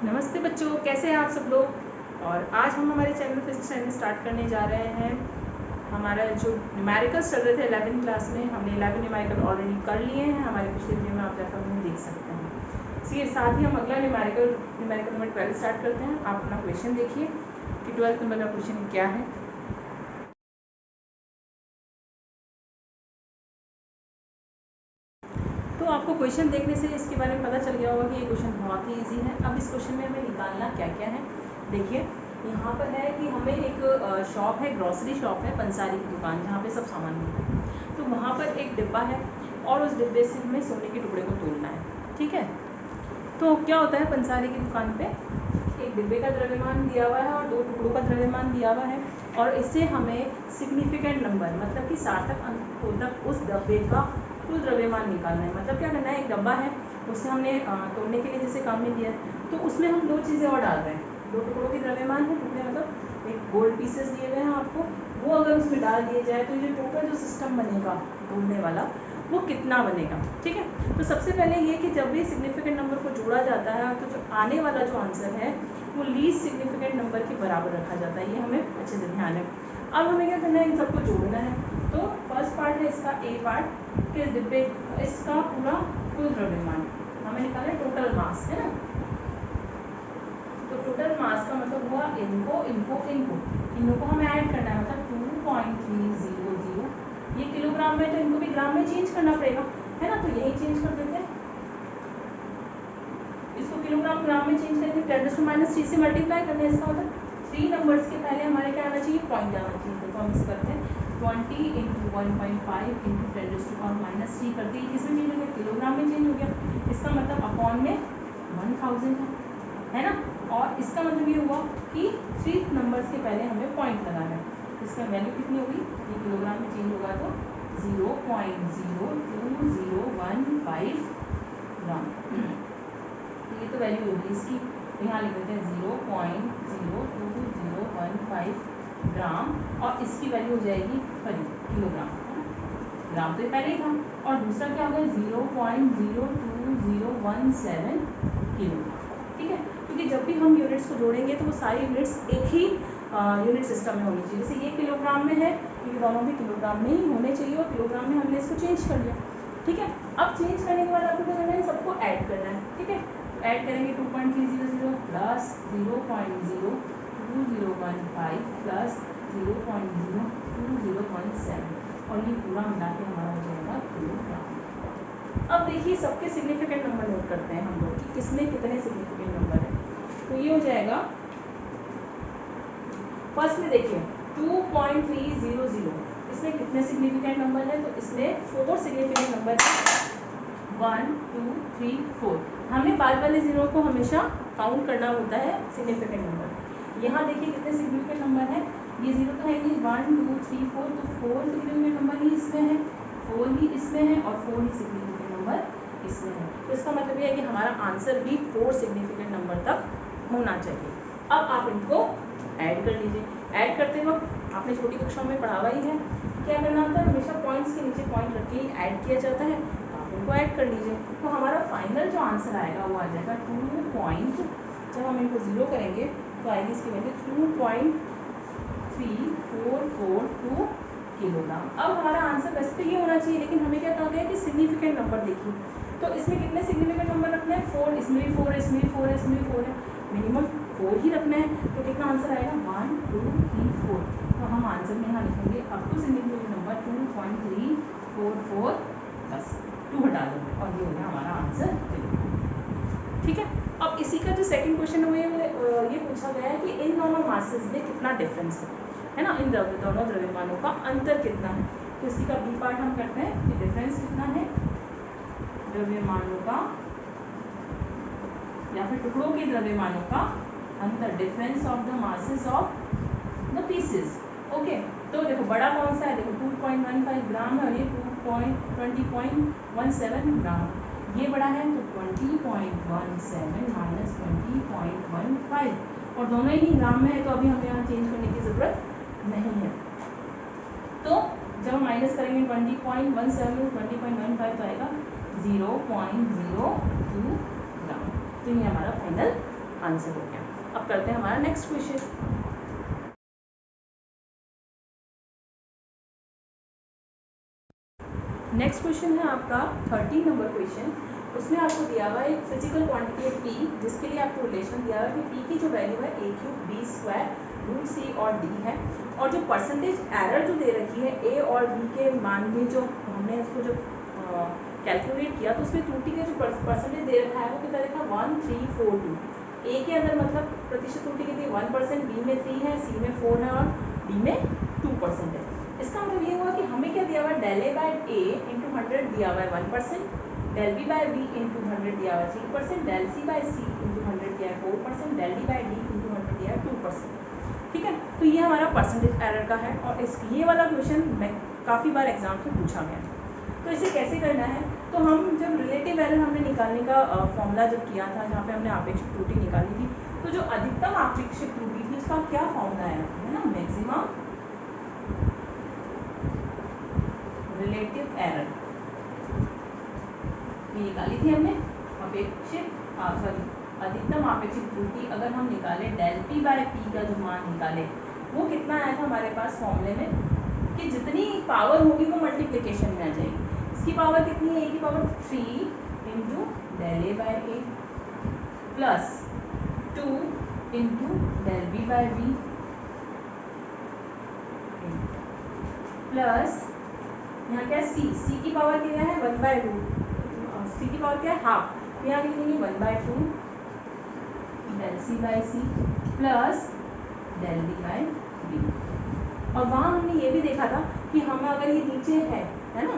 नमस्ते बच्चों, कैसे हैं आप सब लोग। और आज हम हमारे चैनल फिजिक्स चैनल स्टार्ट करने जा रहे हैं। हमारा जो न्यूमेरिकल्स चल रहे थे 11th क्लास में, हमने 11 न्यूमेरिकल ऑलरेडी कर लिए हैं। हमारे पिछले वीडियो में आप जाकर उन्हें देख सकते हैं। इसी के साथ ही हम अगला न्यूमेरिकल नंबर 12 स्टार्ट करते हैं। आप अपना क्वेश्चन देखिए कि 12th नंबर का क्वेश्चन क्या है। तो आपको क्वेश्चन देखने से इसके बारे में पता चल गया होगा कि ये क्वेश्चन बहुत ही इजी है। अब इस क्वेश्चन में हमें निकालना क्या क्या है, देखिए यहाँ पर है कि हमें एक शॉप है, ग्रॉसरी शॉप है, पंसारी की दुकान, जहाँ पे सब सामान मिलता है। तो वहाँ पर एक डिब्बा है और उस डिब्बे से हमें सोने के टुकड़े को तोड़ना है। ठीक है, तो क्या होता है, पंसारी की दुकान पे एक डिब्बे का द्रव्यमान दिया हुआ है और 2 टुकड़ों का द्रव्यमान दिया हुआ है, और इससे हमें सिग्निफिकेंट नंबर मतलब कि सार्थक अंक तक उस डब्बे का कुल द्रव्यमान निकालना है। मतलब क्या करना है, एक डब्बा है, उससे हमने तोड़ने के लिए जैसे काम में दिया है, तो उसमें हम 2 चीज़ें और डाल रहे हैं। 2 टुकड़ों के द्रव्यमान है, टुकड़े मतलब एक गोल्ड पीसेस दिए हुए हैं आपको, वो अगर उसमें डाल दिए जाए तो ये टोटल जो सिस्टम बनेगा तोड़ने वाला वो कितना बनेगा। ठीक है, तो सबसे पहले ये कि जब भी सिग्निफिकेंट नंबर को जोड़ा जाता है तो जो आने वाला जो आंसर है वो लीस्ट सिग्निफिकेंट नंबर के बराबर रखा जाता है। ये हमें अच्छे से ध्यान है। अब हमें क्या करना है, इन सबको जोड़ना है। तो फर्स्ट पार्ट है इसका ए पार्ट के डिब्बे, इसका पूरा कुल द्रव्यमान हमें निकालना है, टोटल मास है ना। तो टोटल मास का मतलब हुआ इनको इनको इनको इनको को हमें ऐड करना है, मतलब 2.300। ये किलोग्राम में, तो इनको भी ग्राम में चेंज करना पड़ेगा, है ना। तो यही चेंज कर देते हैं, इसको किलोग्राम ग्राम में चेंज करके 10⁻³ से मल्टीप्लाई करना है। इसका मतलब 3 नंबर्स के पहले हमारे क्या आना चाहिए, पॉइंट आना चाहिए। तो हम इस करते हैं 20 × 1.5 × 10⁻³ करते ही किसमें चेंज हो गया, किलोग्राम में चेंज हो गया। इसका मतलब अपॉन में 1000 है ना। और इसका मतलब ये हुआ कि 3 नंबर्स के पहले हमें पॉइंट लगाना है। इसका वैल्यू कितनी होगी, ये किलोग्राम में चेंज होगा तो 0.02015 ग्राम। तो ये तो वैल्यू होगी इसकी, तो यहाँ लिख देते हैं 0.02015 ग्राम, और इसकी वैल्यू हो जाएगी किलोग्राम, ग्राम तो ये पहले ही था। और दूसरा क्या होगा, 0.02017 किलोग्राम। ठीक है, क्योंकि जब भी हम यूनिट्स को जोड़ेंगे तो वो सारी यूनिट्स एक ही यूनिट सिस्टम में होनी चाहिए। जैसे ये किलोग्राम में है, ये दोनों भी किलोग्राम में ही होने चाहिए, और किलोग्राम में हमने इसको चेंज कर लिया। ठीक है, अब चेंज करने के बाद आपको क्या करना है, सबको ऐड करना है। ठीक है, ऐड करेंगे 2.300 प्लस 0.02015 प्लस 0.02017, और ये पूरा मिला के हमारा हो जाएगा किलोग्राम। अब देखिए सबके सिग्निफिकेंट नंबर नोट करते हैं हम लोग कि किसमें कितने सिग्निफिकेंट नंबर है। तो ये हो जाएगा, फर्स्ट में देखिए 2.300, इसमें कितने सिग्निफिकेंट नंबर है, तो इसमें 4 सिग्निफिकेंट नंबर है, 1 2 3 4। हमें बाद वाले जीरो को हमेशा काउंट करना होता है सिग्निफिकेंट नंबर। यहाँ देखिए कितने सिग्निफिकेंट नंबर है, ये जीरो तो है नहीं, 1 2 3 4, तो 4 सिग्निफिकेंट नंबर ही इसमें है, 4 ही इसमें है, और 4 ही सिग्निफिकेंट नंबर इसमें है। तो इसका मतलब ये है कि हमारा आंसर भी 4 सिग्निफिकेंट नंबर तक होना चाहिए। अब आप इनको ऐड कर लीजिए। ऐड करते वक्त आपने छोटी कक्षाओं में पढ़ा हुआ ही है, क्या करना होता है, हमेशा पॉइंट्स के नीचे पॉइंट रख के ऐड किया जाता है। आप इनको ऐड कर लीजिए, तो हमारा फाइनल जो आंसर आएगा वो आ जाएगा 2. जब हम इनको 0 करेंगे तो आएगी इसकी वैल्यू 2.3442 किलोग्राम। अब हमारा आंसर वैसे तो ये होना चाहिए, लेकिन हमें क्या कहा गया कि सिग्निफिकेंट नंबर देखिए, तो इसमें कितने सिग्निफिकेंट नंबर रखना है, 4, इसमें भी 4 है, इसमें भी 4 है, इसमें भी 4 है, मिनिमम 4 ही रखना है। तो कितना आंसर आएगा, 1 2 3 4। तो हम आंसर में यहाँ लिखेंगे अप टू सिग्निफिकेंट नंबर 2.344 बस 2 हटा देंगे, और ये हो गया हमारा आंसर। ठीक है, अब इसी का जो सेकंड क्वेश्चन हुए ये पूछा गया है कि इन दोनों मासेस में कितना डिफरेंस है ना, इन दोनों द्रव्यमानों का अंतर कितना है। तो इसी का बी पार्ट हम करते हैं कि डिफरेंस कितना है द्रव्यमानों का, या फिर टुकड़ों के द्रव्यमानों का अंतर, difference of the masses of the pieces. Okay, तो देखो बड़ा कौन सा है, देखो 2.15 ग्राम है, और ये 20.17 ग्राम। ये बड़ा है तो 20.17 माइनस 20.15, और दोनों ही ग्राम में है, तो अभी हमें यहाँ चेंज करने की ज़रूरत नहीं है। तो जब हम माइनस करेंगे 20.17 में 20.15 तो आएगा 0.02 ग्राम। तो ये हमारा फाइनल आंसर हो गया। अब करते हैं हमारा नेक्स्ट क्वेश्चन। नेक्स्ट क्वेश्चन है आपका 13 नंबर क्वेश्चन। उसमें आपको दिया हुआ है एक फिजिकल क्वांटिटी है पी, जिसके लिए आपको रिलेशन दिया हुआ है कि पी की जो वैल्यू है ए क्यूब बी स्क्वायर रूट सी और डी है, और जो परसेंटेज एरर जो दे रखी है ए और बी के मान में, जो हमने इसको जो कैलकुलेट किया तो उसमें त्रुटि का जो परसेंटेज दे रखा है वो कितना देखा 1342। ए के अंदर मतलब प्रतिशत त्रुटि कितनी 1%, बी में 3 है, सी में 4 है और डी में 2% है। इसका मतलब ये हुआ कि हमें क्या दिया हुआ है, del A by A into 100 दिया हुआ है 1%, del B by B into 100 दिया हुआ है 3%, del C by C into 100 दिया है 4%, del D by D into 100 दिया है 2%। ठीक है, तो ये हमारा परसेंटेज एरर का है और इस ये वाला क्वेश्चन मैं काफ़ी बार एग्जाम में पूछा गया। तो इसे कैसे करना है, तो हम जब रिलेटिव एरर हमने निकालने का फॉर्मूला जब किया था, जहाँ पे हमने आपेक्षिक त्रुटि निकाली थी, तो जो अधिकतम आपेक्षिक त्रुटि थी उसका क्या फॉर्मूला है ना, मैक्सिमम रिलेटिव एरर ये निकाली थी हमने। अपेक्षित सॉरी अधिकतम आपेक्षिक त्रुटि अगर हम निकाले डेल पी बाय पी का जो मान निकाले वो कितना आया था हमारे पास फॉर्मूले में, कि जितनी पावर होगी वो मल्टीप्लिकेशन में आ जाएगी। इसकी पावर कितनी है, ए की power 3 into del A by A plus 2 into del B by B plus यहाँ क्या सी की पावर क्या है 1/रूट, सी की पावर क्या है हाफ, तो यहाँ लिखेंगे 1/2 del C by C plus del D by D. और वहाँ हमने ये भी देखा था कि हमें अगर ये नीचे है ना,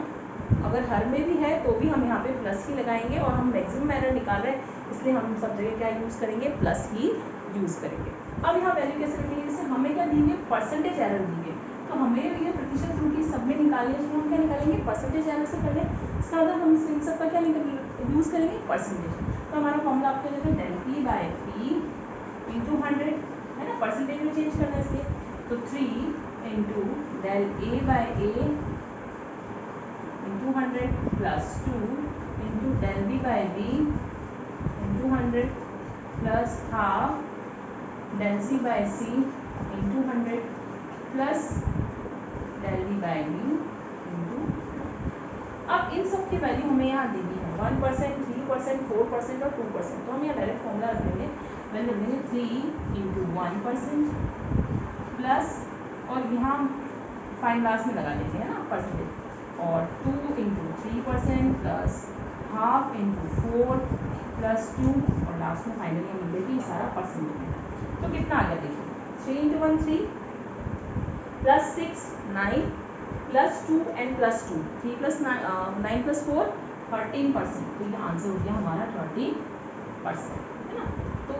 अगर हर में भी है तो भी हम यहाँ पे प्लस ही लगाएंगे, और हम मैक्सिमम एरर निकाल रहे हैं इसलिए हम सब जगह क्या यूज़ करेंगे, प्लस ही यूज़ करेंगे। अब यहाँ वैल्यू कैसे रखेंगे, जैसे हमें क्या दी है परसेंटेज एरर दी है, तो हमें ये प्रतिशत त्रुटि सब में निकालनी है, तो हम क्या निकालेंगे परसेंटेज एरर से कर लें। इसका मतलब हम इन सब का क्या यूज़ करेंगे परसेंटेज। तो हमारा फॉर्मूला आपका जो है del P by P into 100 है ना, परसेंटेज में चेंज करना है इसलिए, तो 3 into del A by A into 100 plus 2 into del B by B into 100 plus half del C by C into 100 plus del D by D into. अब इन सब की वैल्यू हमें यहाँ दी है 1%, 3%, 4% और 2%, तो हम यहाँ डायरेक्ट फॉर्मूला रख देंगे, वैल्यू रख देंगे 3 इंटू 1% प्लस, और यहाँ फाइन लास्ट में लगा देते हैं ना परसेंटेज, और 2 into 3% plus half into 4 plus 2, और लास्ट में फाइनली हम लिख देंगे सारा परसेंटेज। तो कितना आ गया देखिए, 3 into 1 3 plus 6 9 plus 2 and plus 2 3 plus 9 plus 4 13%, तो ये आंसर हो गया हमारा 30% है ना। तो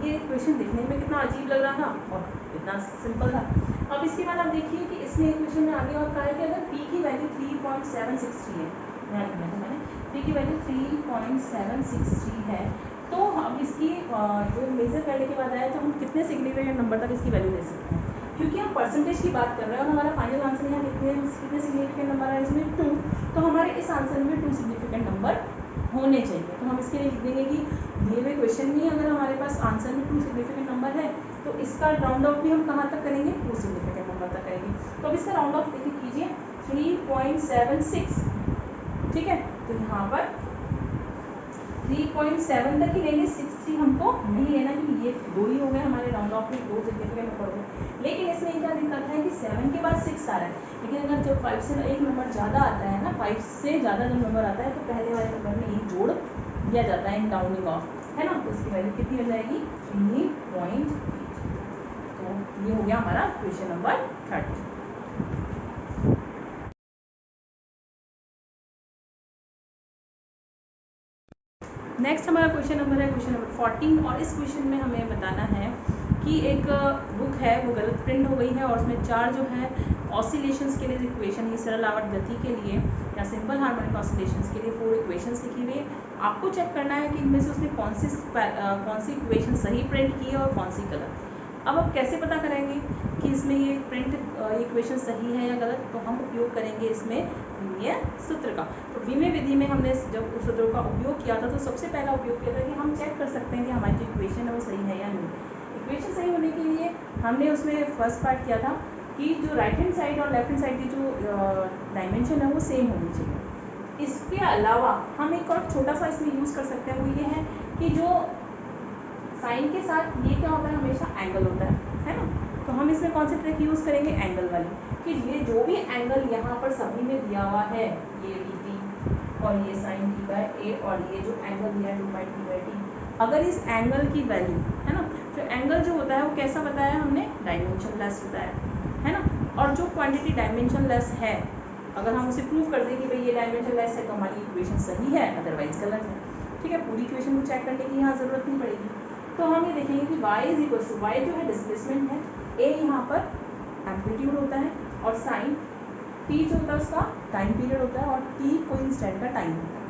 ये क्वेश्चन देखने में कितना अजीब लग रहा था और कितना सिंपल था। अब इसके बाद आप देखिए कि इसमें एक क्वेश्चन में आगे और कहा है कि अगर p की वैल्यू 3.763 है, यहाँ लिखना था मैंने, p की वैल्यू 3.763 है, तो हम इसकी जो मेजर करने के बाद आया तो हम कितने सिग्निफिकेंट नंबर तक इसकी वैल्यू ले सकते हैं, क्योंकि हम परसेंटेज की बात कर रहे हैं और हमारा फाइनल आंसर यहाँ कितने सिग्निफिकेंट नंबर है इसमें 2, तो हमारे इस आंसर में 2 सिग्निफिकेंट नंबर होने चाहिए। तो हम इसके लिए लिख देंगे कि दिए हुए क्वेश्चन में अगर हमारे पास आंसर में 2 सिग्निफिकेंट नंबर है तो इसका राउंड ऑफ भी हम कहाँ तक करेंगे, 2 सिग्निफिकेंट नंबर तक करेंगे। तो अब इसका राउंड ऑफ देखिए कीजिए 3.76, ठीक है, तो यहाँ पर 3.7 तक ही लेंगे, 63 हमको नहीं लेना क्योंकि ये 2 ही हो गए हमारे राउंड ऑफ में, 2 सिग्निफिकेंट नंबर हो गए। लेकिन इसमें क्या दिक्कत है कि 7 के बाद 6 आ रहा है, लेकिन अगर जब 5 से एक नंबर ज़्यादा आता है ना, 5 से ज़्यादा जब नंबर आता है तो पहले वाले नंबर में ये जोड़ दिया जाता है इन राउंडिंग ऑफ, है ना, तो इसकी वैल्यू कितनी हो जाएगी 3.8। तो ये हो गया हमारा क्वेश्चन नंबर 30। नेक्स्ट हमारा क्वेश्चन नंबर है क्वेश्चन नंबर 14, और इस क्वेश्चन में हमें बताना है कि एक बुक है वो गलत प्रिंट हो गई है और उसमें 4 जो है ऑसिलेशंस के लिए इक्वेशन है, सरल आवर्त गति के लिए या सिंपल हार्मोनिक ऑसिलेशंस के लिए 4 इक्वेशंस लिखी हुई है। आपको चेक करना है कि इनमें से उसने कौन सी इक्वेशन सही प्रिंट की है और कौन सी गलत। अब आप कैसे पता करेंगे कि इसमें ये प्रिंट इक्वेशन सही है या गलत, तो हम उपयोग करेंगे इसमें विमीय सूत्र का। तो विमीय विधि में हमने जब उस सूत्रों का उपयोग किया था तो सबसे पहला उपयोग किया था कि हम चेक कर सकते हैं कि हमारी जो इक्वेशन है वो सही हमने उसमें फर्स्ट पार्ट किया था कि जो राइट हैंड साइड और लेफ्ट हैंड साइड की जो डायमेंशन है वो सेम होनी चाहिए। इसके अलावा हम एक और छोटा सा इसमें यूज़ कर सकते हैं, वो ये है कि जो साइन के साथ ये क्या होता है, हमेशा एंगल होता है ना। तो हम इसमें कौन सी ट्रिक यूज़ करेंगे, एंगल वाली, कि ये जो भी एंगल यहाँ पर सभी में दिया हुआ है, ये डी और ये साइन टी बाय ए और ये जो एंगल दिया है 2 टी बाई टी, अगर इस एंगल की वैल्यू है ना, जो एंगल जो होता है वो कैसा बताया हमने, डायमेंशन लेस बताया है ना। और जो क्वांटिटी डायमेंशन लेस है, अगर हम उसे प्रूव कर दें कि भाई ये डायमेंशन लेस है तो हमारी इक्वेशन सही है, अदरवाइज गलत है। ठीक है, पूरी इक्वेशन को चेक करने की यहाँ ज़रूरत नहीं पड़ेगी। तो हम ये देखेंगे कि y is equal to, y जो है डिस्प्लेसमेंट है, a यहाँ पर एम्पलीट्यूड होता है और साइन t जो होता है उसका टाइम पीरियड होता है और t कोई इंस्टेंट का टाइम होता है।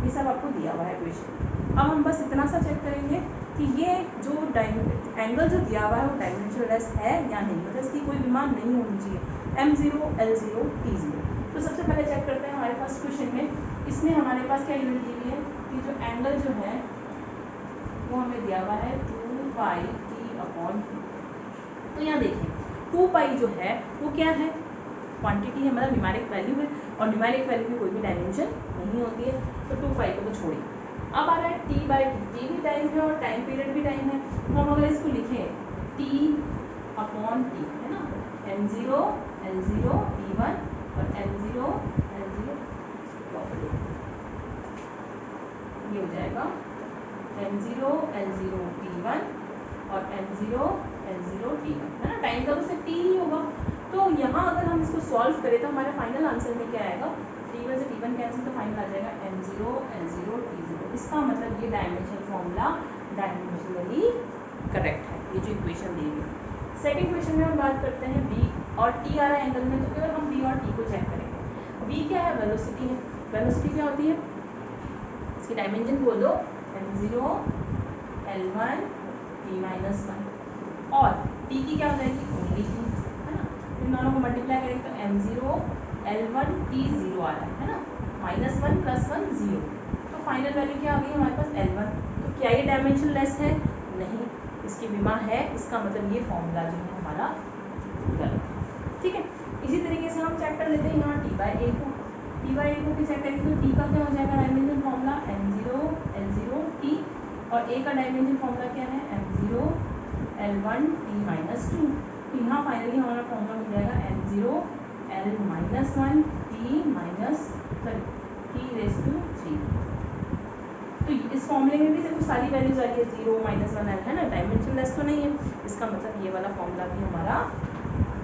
ये सब आपको दिया हुआ है इक्वेशन। अब हम बस इतना सा चेक करेंगे कि ये जो एंगल जो दिया हुआ है वो डायमेंशन लेस है या नहीं, मतलब इसकी कोई डिमांड नहीं होनी चाहिए, m0 l0 t0। तो सबसे पहले चेक करते हैं हमारे पास क्वेश्चन में, इसमें हमारे पास क्या यूनिट दी हुई है कि जो एंगल जो है वो हमें दिया हुआ है 2 पाई टी अपॉन। तो यहाँ देखिए 2 पाई जो है वो क्या है, क्वांटिटी है, मतलब न्यूमेरिक वैल्यू है, और न्यूमेरिक वैल्यू में कोई भी डायमेंशन नहीं होती है, तो 2 पाई को तो छोड़िए। अब आ रहा है टी बाई टी भी टाइम है और टाइम पीरियड भी टाइम है, तो हम अगर इसको लिखें टी अपॉन टी है ना, m0 l0 t1 और m0 l0 ये हो जाएगा m0 l0 t1 और m0 l0 t1 है ना, टाइम का तो सिर्फ t ही होगा। तो यहाँ अगर हम इसको सॉल्व करें तो हमारे फाइनल आंसर में क्या आएगा, t1 से t1 कैंसिल, तो फाइनल आ जाएगा m0 l0 t0। इसका मतलब ये डायमेंशन फॉर्मूला डायमेंशनली करेक्ट है, ये जो इक्वेशन दी गई। सेकंड क्वेश्चन में हम बात करते हैं b और t आ रहा है एंगल में, तो अगर हम b और t को चेक करेंगे, b क्या है, वेलोसिटी है। वेलोसिटी क्या होती है, इसकी डायमेंशन बोल दो m0 l1 t-1 और t की क्या हो जाएगी, ओनली t है ना। इन दोनों को मल्टीप्लाई करेंगे तो m0 l1 t0 आ रहा है ना, -1 + 1 0। तो फाइनल वैल्यू क्या आ गई हमारे पास l1। तो क्या ये डायमेंशन लेस है, नहीं, इसकी विमा है, इसका मतलब ये फॉर्मूला जो है हमारा गलत है। ठीक है, इसी तरीके से हम चेक कर लेते हैं यहाँ t/a को, t/a को भी चेक करेंगे तो t का क्या हो जाएगा dimension formula m0 l0 t और a का डायमेंशन फॉर्मूला क्या है m0 l1 t-2। तो यहाँ फाइनली हमारा फॉर्मूला मिल जाएगा m0 l-1 t-3। तो इस फॉर्मूले में भी देखो सारी वैल्यूज आ रही है, 0 -1 l है ना, डायमेंशन लेस तो नहीं है, इसका मतलब ये वाला फॉर्मूला भी हमारा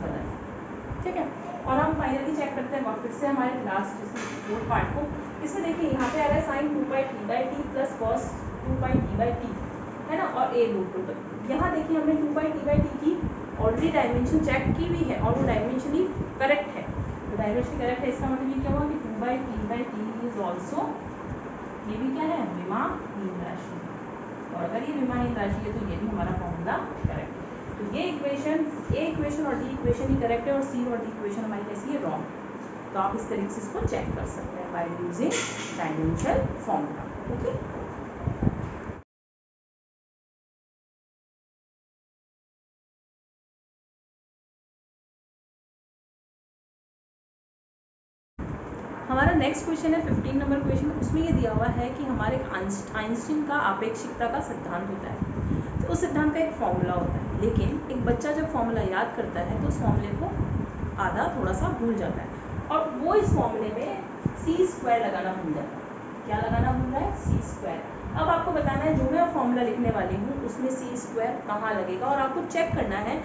गलत है। ठीक है, और हम फाइनली चेक करते हैं फिर से हमारे लास्ट फोर्थ पार्ट को। इसमें देखिए यहाँ पे आ रहा है sine 2 pi T by T plus cos 2 pi T by T है ना, और a रूट 2। तो यहाँ देखिए हमने 2 पाई टी बाई टी की ऑलरेडी डायमेंशन चेक की हुई है और वो डायमेंशनली करेक्ट है। तो डायमेंशनली करेक्ट है, इसका मतलब ये क्या हुआ कि 2 बाई टी इज ऑल्सो, ये भी क्या है, विमाहीन राशि, और अगर ये विमाहीन राशि है तो ये भी हमारा फॉर्मूला करेक्ट है। तो ये इक्वेशन, ए इक्वेशन और डी इक्वेशन ही करेक्ट है और सी और डी इक्वेशन हमारी कैसी है, रॉन्ग। तो आप इस तरीके से इसको चेक कर सकते हैं by using dimension formula. Okay, हमारा नेक्स्ट क्वेश्चन है 15 नंबर क्वेश्चन। उसमें ये दिया हुआ है कि हमारे आइंस्टीन का आपेक्षिकता का सिद्धांत होता है, तो उस सिद्धांत का एक फॉर्मूला होता है, लेकिन एक बच्चा जब फॉर्मूला याद करता है तो उस फॉर्मूले को आधा थोड़ा सा भूल जाता है और वो इस फॉर्मूले में c² लगाना भूल जाता है। क्या लगाना भूल रहा है, c²। अब आपको बताना है जो मैं फॉर्मूला लिखने वाली हूँ उसमें c² कहाँ लगेगा, और आपको चेक करना है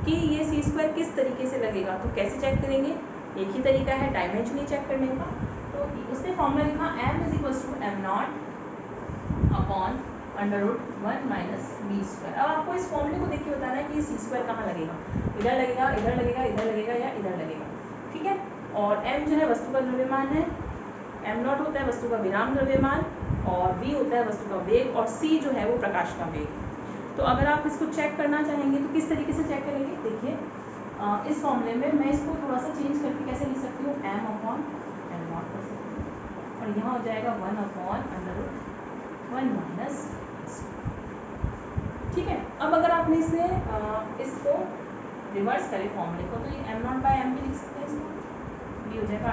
कि ये c² किस तरीके से लगेगा। तो कैसे चेक करेंगे, एक ही तरीका है डायमेंशनली चेक करने का। तो उसने फॉर्मूला लिखा m = m0 अपॉन √1 - v²। अब आपको इस फॉर्मूले को देख के बताना है कि ये c² कहाँ लगेगा, इधर लगेगा, इधर लगेगा, इधर लगेगा या इधर लगेगा। ठीक है, और m जो है वस्तु का द्रव्यमान है, m0 होता है वस्तु का विराम द्रव्यमान, और v होता है वस्तु का वेग, और c जो है वो प्रकाश का वेग। तो अगर आप इसको चेक करना चाहेंगे तो किस तरीके से चेक करेंगे, देखिए इस फॉर्मूले में मैं इसको थोड़ा सा चेंज करके कैसे लिख सकती हूँ, m/m0 कर सकती हूँ, और यहाँ हो जाएगा 1/√1 - ठीक है। अब अगर आपने इसे इसको रिवर्स करें फॉर्मूले को, तो ये एम नॉट बाई एम भी लिख सकते हैं इसको, ये हो जाएगा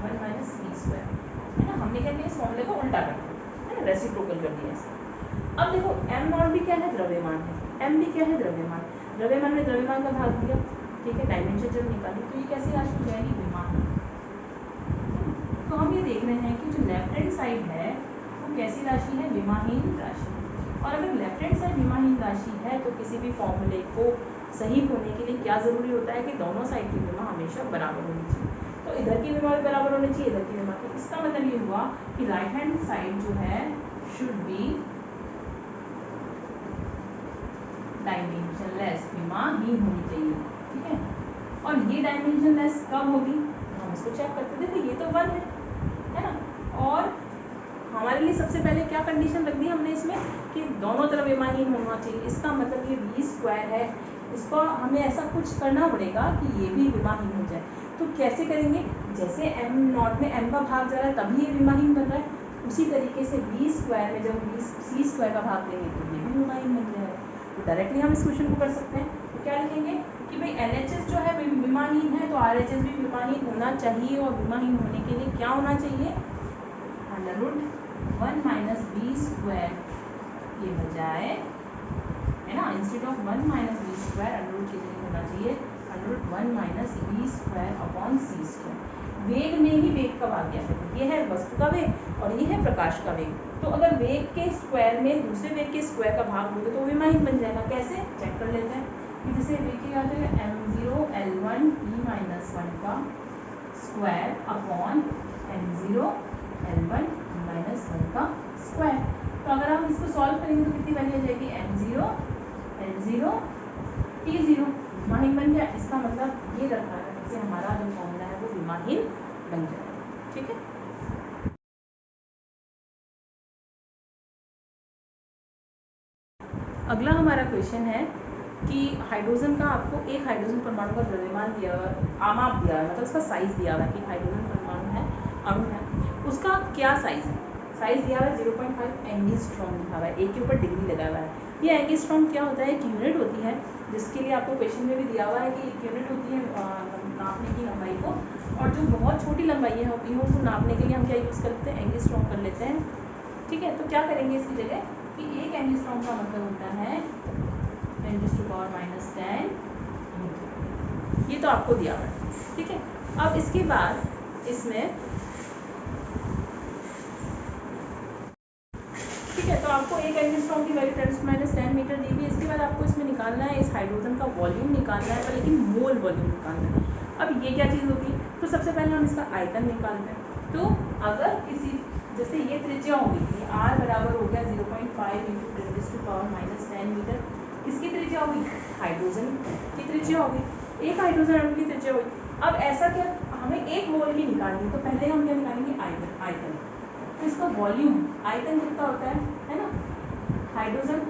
√1 माइनस वी स्क्वायर, है ना। हमने क्या किया, इस फॉर्मूले को उल्टा कर दिया, है ना, रेसिप्रोकल कर दिया इसे। अब देखो एम नॉट भी क्या है, द्रव्यमान है, एम भी क्या है, द्रव्यमान। द्रव्यमान में द्रव्यमान का भाग दिया, ठीक है, डायमेंशन जब निकाली तो ये कैसी राशि हो जाएगी, विमान। तो हम ये देख रहे हैं कि जो लेफ्ट हैंड साइड है वो कैसी राशि है, विमाहीन राशि। और अगर लेफ्ट हैंड साइड विमाहीन राशि है तो किसी भी फॉर्मूले को सही होने के लिए क्या जरूरी होता है कि दोनों साइड की विमा हमेशा बराबर होनी चाहिए। तो इधर की विमा भी बराबर होनी चाहिए, इधर की विमा की। इसका मतलब ये हुआ कि राइट हैंड साइड जो है शुड बी डायमेंशनलेस, विमाहीन होनी चाहिए, ठीक है। और ये डायमेंशनलेस कब होगी, हम इसको चेक करते। देखो ये तो 1 है ना, और हमारे लिए सबसे पहले क्या कंडीशन रख दी हमने इसमें कि दोनों तरफ विमाहीन होना चाहिए। इसका मतलब ये वी स्क्वायर है, इसको हमें ऐसा कुछ करना पड़ेगा कि ये भी विमाहीन हो जाए। तो कैसे करेंगे, जैसे एम नॉट में एम का भाग जा रहा है तभी ये विमाहीन बन रहा है, उसी तरीके से वी स्क्वायर में जब सी स्क्वायर का भाग देंगे तो ये भी विमाहीन बन जाएगा। तो डायरेक्टली हम इस क्वेश्चन को कर सकते हैं। तो क्या लिखेंगे कि भाई LHS जो है विमाहीन है तो RHS भी विमाहीन होना चाहिए, और विमाहीन होने के लिए क्या होना चाहिए, √1 माइनस वी स्क्वायर के बजाय, है ना, instead of 1 minus V square √ की जगह होना चाहिए √1 minus V square upon C square. वेग में ही वेग का भाग गया है, ये है वस्तु का वेग और ये है प्रकाश का वेग। तो अगर वेग के स्क्वायर में दूसरे वेग के स्क्वायर का भाग दोगे तो विमाहीन बन जाएगा। कैसे, चेक कर लेते हैं कि जैसे वेग की बात है m0 L1 e-1 का square upon m0 L1 e-1 का स्क्वायर। तो अगर हम इसको सॉल्व करेंगे तो कितनी वैल्यू आ जाएगी, m0 L0 t0, विमाहीन बन गया। इसका मतलब ये दर्शा रहा है कि हमारा जो फॉर्मूला है वो विमाहीन बन जाएगा, ठीक है। अगला हमारा क्वेश्चन है कि हाइड्रोजन का आपको एक हाइड्रोजन परमाणु का द्रव्यमान दिया हुआ, आमाप दिया हुआ, मतलब उसका साइज दिया हुआ है कि हाइड्रोजन परमाणु है, अणु है, उसका क्या साइज है। साइज दिया हुआ है 0.5 एंगस्ट्रॉम लिखा हुआ है, एक के ऊपर डिग्री लगा हुआ है। ये एंगस्ट्रॉम क्या होता है, एक यूनिट होती है जिसके लिए आपको क्वेश्चन में भी दिया हुआ है कि एक यूनिट होती है नापने की लंबाई को, और जो बहुत छोटी लंबाई होती है उनको नापने के लिए हम क्या यूज़ करते हैं, एंगस्ट्रॉम कर लेते हैं, ठीक है। तो क्या करेंगे इसकी जगह कि एक एंगस्ट्रॉम का मतलब होता है 10⁻⁻10 न्यूटन। ये तो आपको दिया हुआ है, ठीक है। अब इसके बाद इसमें, ठीक है, तो आपको एक एंगस्ट्रॉम की वैल्यू 10⁻10 मीटर दी हुई है। इसके बाद आपको इसमें निकालना है, इस हाइड्रोजन का वॉल्यूम निकालना है, पर लेकिन मोल वॉल्यूम निकालना है। अब ये क्या चीज़ होती है, तो सबसे पहले हम इसका आयतन निकालते हैं। तो अगर किसी, जैसे ये त्रिज्या होगी, ये r बराबर हो गया 0.5 × 10⁻⁻10 मीटर, किसकी त्रिज्या होगी, हाइड्रोजन की त्रिज्या होगी, एक हाइड्रोजन अणु की त्रिज्या होगी। अब ऐसा क्या, हमें एक मोल की निकालनी है, तो पहले हम क्या निकालेंगे, आयतन। तो इसका वॉल्यूम, आयतन कितना होता है ना। हाइड्रोजन,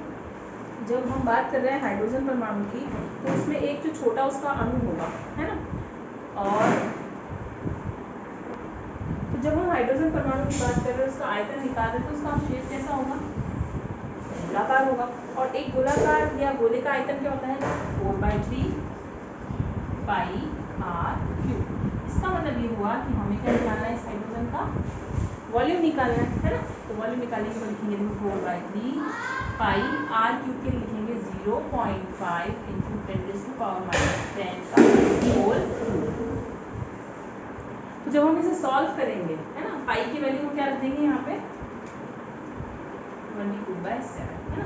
जब हम बात कर रहे हैं हाइड्रोजन परमाणु की, तो उसमें एक जो छोटा उसका अणु होगा, है ना, और तो जब हम हाइड्रोजन परमाणु की बात कर रहे हैं, उसका आयतन निकाल रहे हैं, तो उसका शेप कैसा होगा, गोलाकार होगा। और एक गोलाकार या गोले का आयतन क्या होता है, 4/3 पाई r³। इसका मतलब ये हुआ कि हमें क्या निकालना है, इस हाइड्रोजन का वॉल्यूम निकालना है ना। तो वॉल्यूम निकालने के लिए लिखेंगे 4/3 पाई r³ के लिए लिखेंगे 0.5 × 10⁻⁻10 का होल। तो जब हम इसे सॉल्व करेंगे, है ना, पाई की वैल्यू को क्या रख देंगे यहाँ पे 22/7, है ना।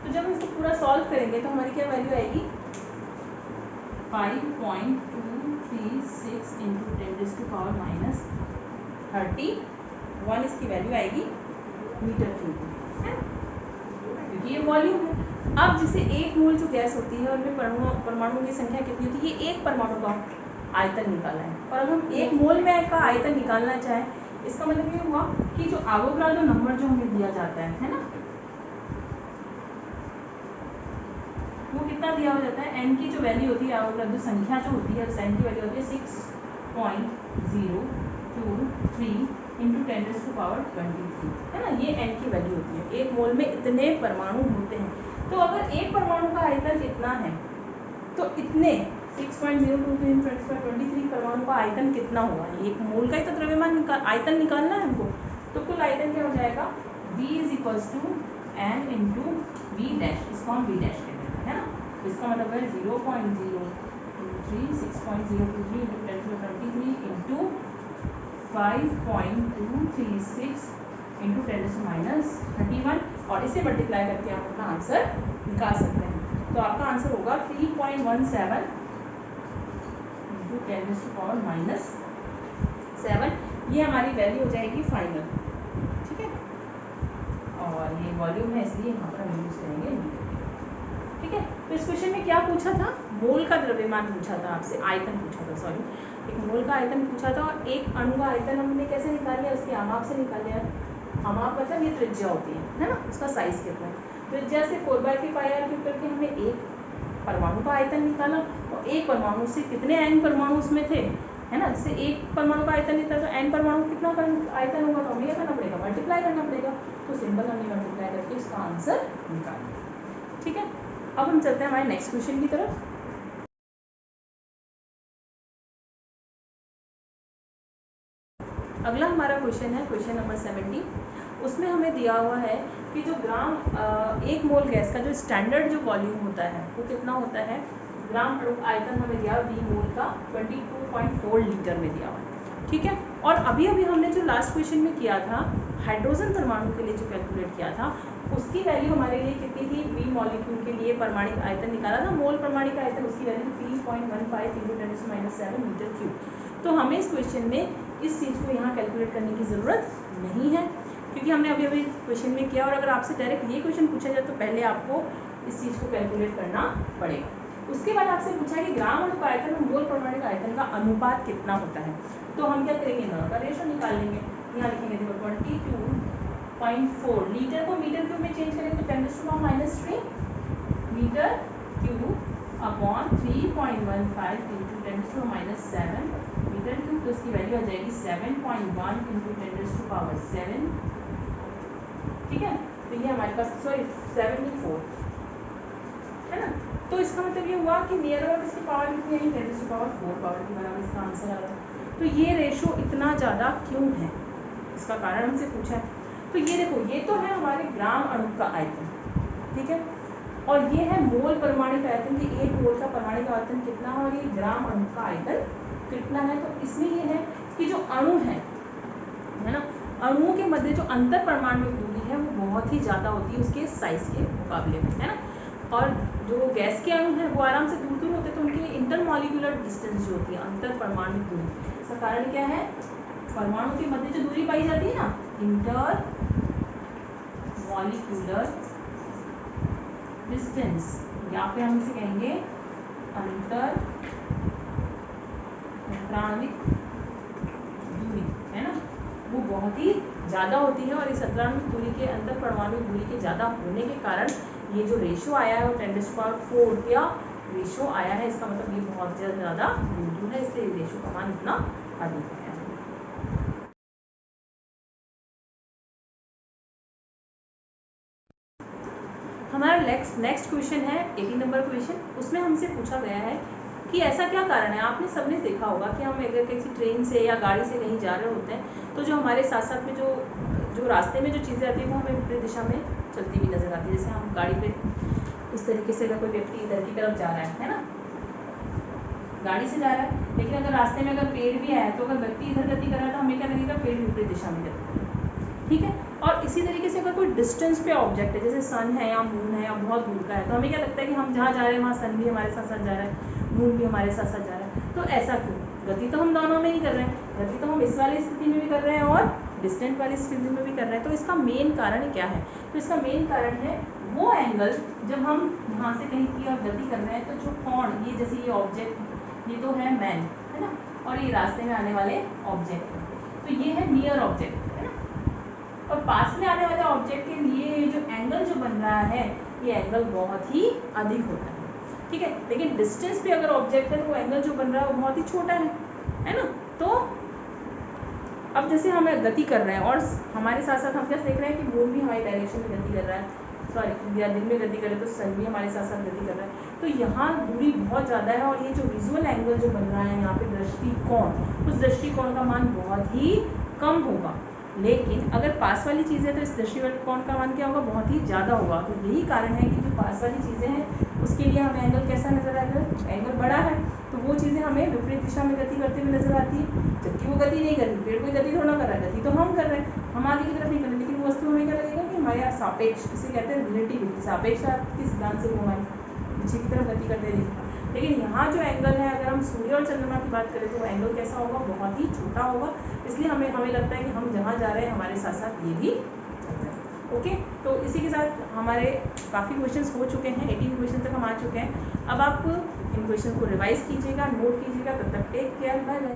तो जब हम इसको पूरा सॉल्व करेंगे तो हमारी क्या वैल्यू आएगी, 5.236 × 10⁻31 इसकी वैल्यू आएगी मीटर क्यूब, है ना, क्योंकि ये वॉल्यूम है। अब जैसे एक मोल जो गैस होती है उनमें परमाणुओं की संख्या कितनी होती है, ये एक परमाणु का आयतन निकाला है। और अगर हम एक मोल में का आयतन निकालना चाहें, इसका मतलब ये हुआ कि जो एवोगाड्रो नंबर जो हमें दिया जाता है ना, वो कितना दिया हो जाता है, n की जो वैल्यू होती है, एवोगाड्रो संख्या जो होती है, उस n की वैल्यू होती है 6.023 × 10⁻23, है ना, ये n की वैल्यू होती है। एक मोल में इतने परमाणु होते हैं। तो अगर आयतन इतना है, तो इतने 6.022 × 10⁻23 परमाणु का आयतन कितना होगा? एक मोल का ही तो द्रव्यमान आयतन निकालना है हमको, तो कुल आयतन क्या हो जाएगा? V = m × V डैश, इसको हम V डैश कहते हैं, है ना। तो इसका मतलब है 0.023 6.023 × 10⁻23 × 5.236 × 10⁻31 और इसे मल्टीप्लाई करके आप अपना आंसर निकाल सकते हैं। तो आपका आंसर होगा 3.17 × 10⁻⁷ ये हमारी वैल्यू हो जाएगी फाइनल, ठीक है। और ये वॉल्यूम है इसलिए यहाँ पर हम यूज करेंगे मीटर, ठीक है। तो इस क्वेश्चन में क्या पूछा था? मोल का द्रव्यमान पूछा था आपसे, आयतन पूछा था, सॉरी, एक मोल का आयतन पूछा था और एक अणु का आयतन हमने कैसे निकाल लिया? उसके अमाप से निकाल लिया। अमाप मतलब ये त्रिज्या होती है ना, उसका साइज कितना है। त्रिज्या से 4/3πr³ करके हमने एक परमाणु का आयतन निकाला और एक परमाणु से कितने n परमाणु उसमें थे, है ना। जैसे एक परमाणु का आयतन इतना, तो n परमाणु कितना आयतन होगा? तो हमें क्या करना पड़ेगा? मल्टीप्लाई करना पड़ेगा। तो सिंपल हमने मल्टीप्लाई करके इसका आंसर निकाला, ठीक है। अब हम चलते हैं हमारे नेक्स्ट क्वेश्चन की तरफ। अगला हमारा क्वेश्चन है क्वेश्चन नंबर 70। उसमें हमें दिया हुआ है कि जो ग्राम एक मोल गैस का जो स्टैंडर्ड जो वॉल्यूम होता है वो कितना होता है? ग्राम आयतन हमें दिया हुआ 20 मोल का 22.4 लीटर में दिया हुआ है, ठीक है। और अभी हमने जो लास्ट क्वेश्चन में किया था हाइड्रोजन परमाणु के लिए जो कैलकुलेट किया था, उसकी वैल्यू हमारे लिए कितनी थी? बी मॉलिक्यूल के लिए परमाणिक आयतन निकाला था, मोल परमाणिक आयतन, उसकी वैल्यू 3.15 × 10⁻⁷ मीटर क्यूब। तो हमें इस क्वेश्चन में इस चीज़ को यहाँ कैलकुलेट करने की ज़रूरत नहीं है, क्योंकि हमने अभी क्वेश्चन में किया। और अगर आपसे डायरेक्ट ये क्वेश्चन पूछा जाए तो पहले आपको इस चीज़ को कैलकुलेट करना पड़ेगा। उसके बाद आपसे पूछा है कि ग्राम अणु का आयतन और मोल परमाणु आयतन का अनुपात कितना होता है। तो हम क्या करेंगे? दोनों का रेशो निकाल लेंगे। यहाँ लिखेंगे देखो 22.4 लीटर को मीटर क्यूब में चेंज करेंगे तो 10⁻³ metre cube upon 3.15 × 10⁻⁷ metre cube, तो इसकी वैल्यू आ जाएगी 7.1 × 10⁻⁷, ठीक है। तो ये हमारे पास 74 है ना। तो इसका मतलब ये हुआ कि नियर अबाउट इसकी पावर कितनी आई? 10⁻⁴ पावर के बराबर इसका आंसर आ रहा है। तो ये रेशो इतना ज़्यादा क्यों है? इसका कारण हमसे पूछा है। तो ये देखो, ये तो है हमारे ग्राम अणु का आयतन, ठीक है। और ये है मोल परमाणु आयतन कि एक मोल का परमाणु आयतन कितना है और ये ग्राम अणु का आयतन कितना है। तो इसमें ये है कि जो अणु है ना, अणुओं के मध्य जो अंतर परमाणु दूरी है वो बहुत ही ज़्यादा होती है उसके साइज के मुकाबले में, है ना। और जो गैस के अणु हैं वो आराम से दूर दूर होते हैं, तो उनकी इंटरमॉलिक्यूलर डिस्टेंस जो होती है, अंतर परमाणु दूरी, इसका कारण क्या है? परमाणु के मध्य जो दूरी पाई जाती है ना, इंटरमॉलिक्यूलर डिस्टेंस, या फिर हम इसे कहेंगे अंतर परमाणिक दूरी, है ना, वो बहुत ही ज़्यादा होती है। और इस अंतराणु दूरी के अंतर परमाणु दूरी के ज़्यादा होने के कारण ये जो रेशो आया है वो 10⁻⁴ का रेशो आया है। इसका मतलब ये बहुत ज़्यादा दूर है, इसलिए रेशो का मान इतना अधिक है। हमारा नेक्स्ट क्वेश्चन है 80 नंबर क्वेश्चन। उसमें हमसे पूछा गया है कि ऐसा क्या कारण है? आपने सबने देखा होगा कि हम अगर किसी ट्रेन से या गाड़ी से कहीं जा रहे होते हैं तो जो हमारे साथ साथ में जो रास्ते में जो चीज़ें आती हैं वो हमें विपरीत दिशा में चलती हुई नजर आती है। जैसे हम गाड़ी पे इस तरीके से, अगर कोई व्यक्ति इधर की तरफ जा रहा है ना, गाड़ी से जा रहा है, लेकिन अगर रास्ते में अगर पेड़ भी आया तो अगर व्यक्ति इधर गति कर रहा है तो हमें क्या लगेगा? पेड़ विपरीत दिशा में गति, ठीक है। और इसी तरीके से अगर कोई डिस्टेंस पे ऑब्जेक्ट है, जैसे सन है या मून है या बहुत दूर का है, तो हमें क्या लगता है कि हम जहाँ जा रहे हैं वहाँ सन भी हमारे साथ साथ जा रहा है, मून भी हमारे साथ साथ जा रहा है। तो ऐसा क्यों? गति तो हम दोनों में ही कर रहे हैं, गति तो हम इस वाली स्थिति में भी कर रहे हैं और डिस्टेंट वाली स्थिति में भी कर रहे हैं। तो इसका मेन कारण क्या है? तो इसका मेन कारण है वो एंगल, जब हम यहाँ से कहीं की और गति कर रहे हैं तो जो कोण, ये जैसे ये ऑब्जेक्ट, ये तो है मैन, है ना, और ये रास्ते में आने वाले ऑब्जेक्ट, तो ये है नियर ऑब्जेक्ट, है ना। और पास में आने वाले ऑब्जेक्ट के लिए जो एंगल जो बन रहा है, ये एंगल बहुत ही अधिक होता है, ठीक है। लेकिन डिस्टेंस पे अगर ऑब्जेक्ट है तो वो एंगल जो बन रहा है वो बहुत ही छोटा है ना। तो अब जैसे हम गति कर रहे हैं और हमारे साथ साथ हम क्या देख रहे हैं कि मून भी हमारी डायरेक्शन में गति कर रहा है, सॉरी या दिन में गति करे तो सन भी हमारे साथ साथ गति कर रहा है। तो यहाँ दूरी बहुत ज़्यादा है और ये जो विजुअल एंगल जो बन रहा है यहाँ पे दृष्टिकोण, उस दृष्टिकोण का मान बहुत ही कम होगा। लेकिन अगर पास वाली चीज़ है तो इस दृष्टिकोण का मान क्या होगा, बहुत ही ज़्यादा होगा। तो यही कारण है कि जो पास वाली चीज़ें हैं उसके लिए हमें एंगल कैसा नजर आएगा, एंगल बड़ा है तो वो चीज़ें हमें विपरीत दिशा में गति करते हुए नजर आती है, जबकि वो गति नहीं कर रही। पेड़ कोई गति थोड़ा कर रहा है, गति तो हम कर रहे हैं, हम आगे की तरफ नहीं कर रहे, लेकिन वो वस्तु हमें क्या लगेगा कि हमारे यहाँ सापेक्ष, इसे कहते हैं रिलेटिविटी, सापेक्ष के सिद्धांत से वो हमारे पीछे की तरफ गति करते दिखेगा। लेकिन यहाँ जो एंगल है, अगर हम सूर्य और चंद्रमा की बात करें तो वो एंगल कैसा होगा, बहुत ही छोटा होगा। इसलिए हमें लगता है कि हम जहाँ जा रहे हैं हमारे साथ साथ ये भी चल रहा है। ओके, तो इसी के साथ हमारे काफ़ी क्वेश्चंस हो चुके हैं, 18 क्वेश्चन तक हम आ चुके हैं। अब आप इन क्वेश्चन को रिवाइज कीजिएगा, नोट कीजिएगा। तब तक टेक केयर, बाय बाय।